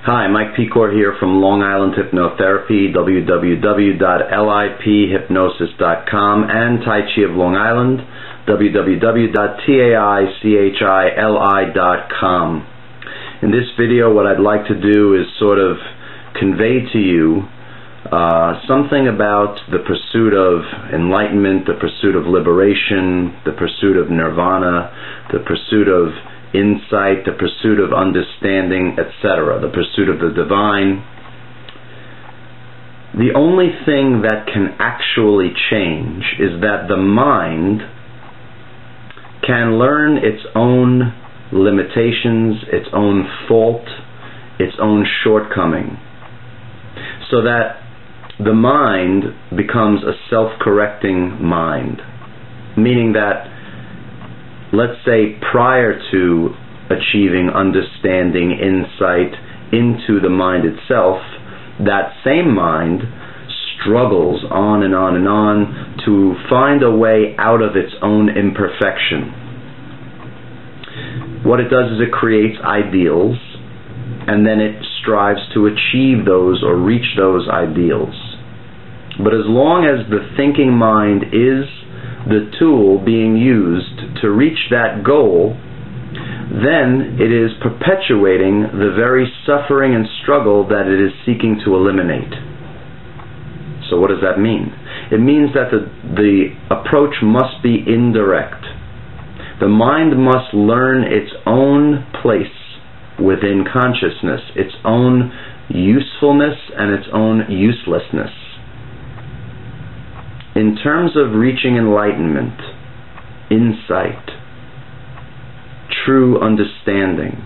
Hi, Mike Pekor here from Long Island Hypnotherapy, www.liphypnosis.com, and Tai Chi of Long Island, www.taichili.com. In this video, what I'd like to do is sort of convey to you something about the pursuit of enlightenment, the pursuit of liberation, the pursuit of nirvana, the pursuit of insight, the pursuit of understanding, etc., the pursuit of the divine. The only thing that can actually change is that the mind can learn its own limitations, its own fault, its own shortcoming, so that the mind becomes a self-correcting mind, meaning that, let's say, prior to achieving understanding, insight into the mind itself, that same mind struggles on and on and on to find a way out of its own imperfection. What it does is it creates ideals, and then it strives to achieve those or reach those ideals. But as long as the thinking mind is the tool being used to reach that goal, then it is perpetuating the very suffering and struggle that it is seeking to eliminate. So what does that mean? It means that the approach must be indirect. The mind must learn its own place within consciousness, its own usefulness and its own uselessness. In terms of reaching enlightenment, insight, true understanding,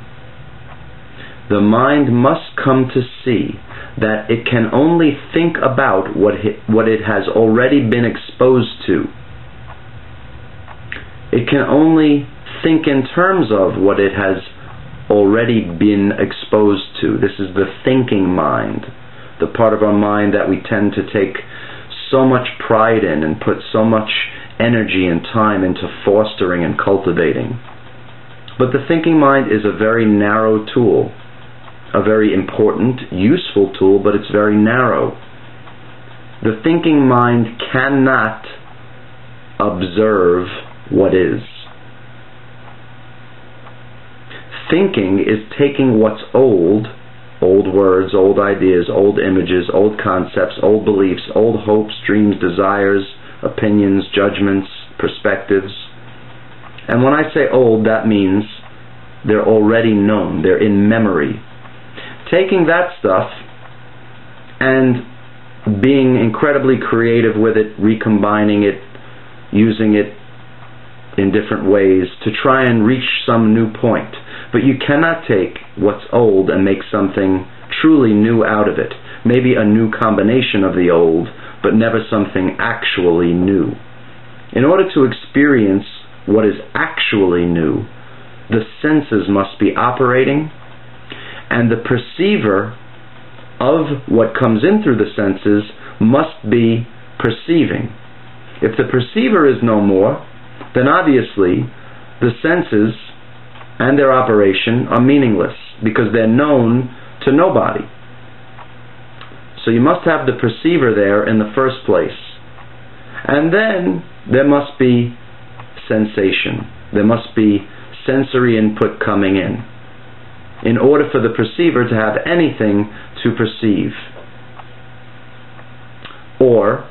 the mind must come to see that it can only think about what it has already been exposed to. It can only think in terms of what it has already been exposed to. This is the thinking mind, the part of our mind that we tend to take so much pride in and put so much energy and time into fostering and cultivating. But the thinking mind is a very narrow tool, a very important, useful tool, but it's very narrow. The thinking mind cannot observe what is. Thinking is taking what's old words, old ideas, old images, old concepts, old beliefs, old hopes, dreams, desires, opinions, judgments, perspectives. And when I say old, that means they're already known, they're in memory. Taking that stuff and being incredibly creative with it, recombining it, using it in different ways to try and reach some new point. But you cannot take what's old and make something truly new out of it. Maybe a new combination of the old, but never something actually new. In order to experience what is actually new, the senses must be operating, and the perceiver of what comes in through the senses must be perceiving. If the perceiver is no more, then obviously the senses and their operation are meaningless, because they're known to nobody. So you must have the perceiver there in the first place. And then there must be sensation. There must be sensory input coming in order for the perceiver to have anything to perceive. Or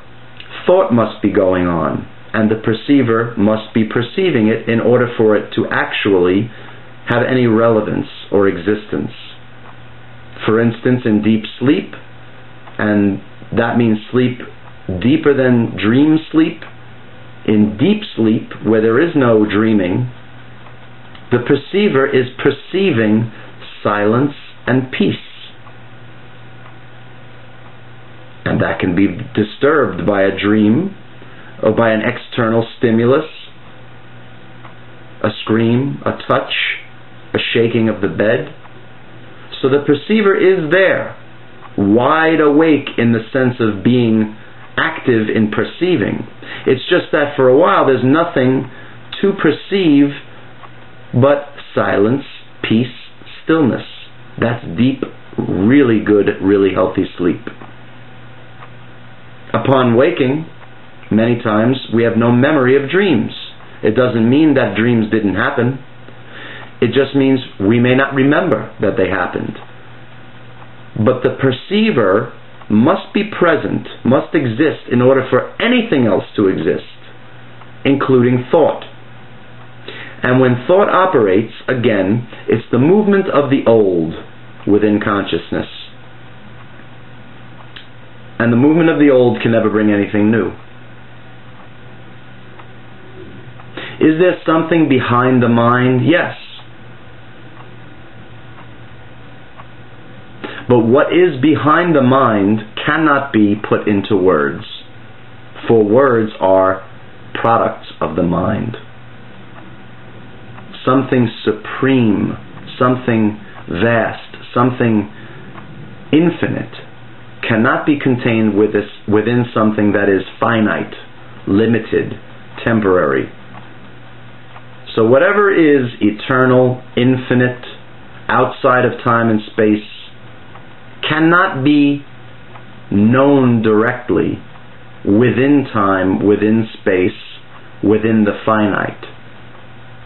thought must be going on, and the perceiver must be perceiving it in order for it to actually have any relevance or existence. For instance, in deep sleep, and that means sleep deeper than dream sleep, in deep sleep where there is no dreaming, the perceiver is perceiving silence and peace. And that can be disturbed by a dream or by an external stimulus, a scream, a touch, a shaking of the bed. So the perceiver is there, wide awake in the sense of being active in perceiving. It's just that for a while there's nothing to perceive but silence, peace, stillness. That's deep really good, really healthy sleep. Upon waking, many times we have no memory of dreams. It doesn't mean that dreams didn't happen. It just means we may not remember that they happened. But the perceiver must be present, must exist in order for anything else to exist, including thought. And when thought operates, again, it's the movement of the old within consciousness. And the movement of the old can never bring anything new. Is there something behind the mind? Yes. But what is behind the mind cannot be put into words, for words are products of the mind. Something supreme, something vast, something infinite cannot be contained within something that is finite, limited, temporary. So whatever is eternal, infinite, outside of time and space, cannot be known directly within time, within space, within the finite.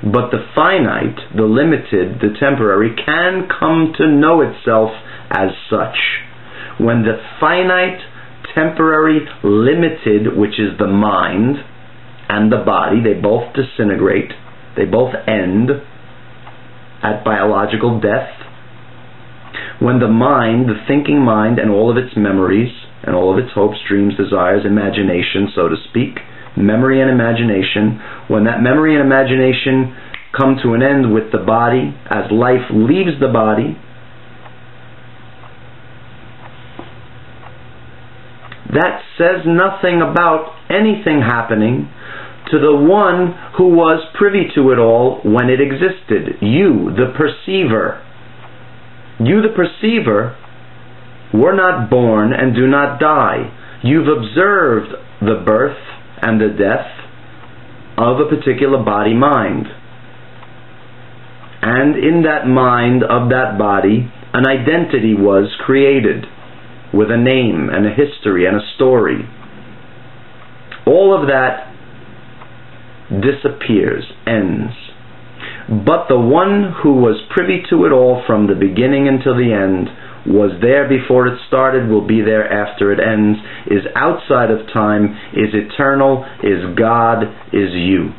But the finite, the limited, the temporary, can come to know itself as such. When the finite, temporary, limited, which is the mind and the body, they both disintegrate, they both end at biological death. When the mind, the thinking mind, and all of its memories, and all of its hopes, dreams, desires, imagination, so to speak, memory and imagination, when that memory and imagination come to an end with the body, as life leaves the body, that says nothing about anything happening to the one who was privy to it all when it existed. You, the perceiver. You, the perceiver, were not born and do not die. You've observed the birth and the death of a particular body-mind. And in that mind of that body, an identity was created with a name and a history and a story. All of that disappears, ends. But the one who was privy to it all from the beginning until the end, was there before it started, will be there after it ends, is outside of time, is eternal, is God, is you.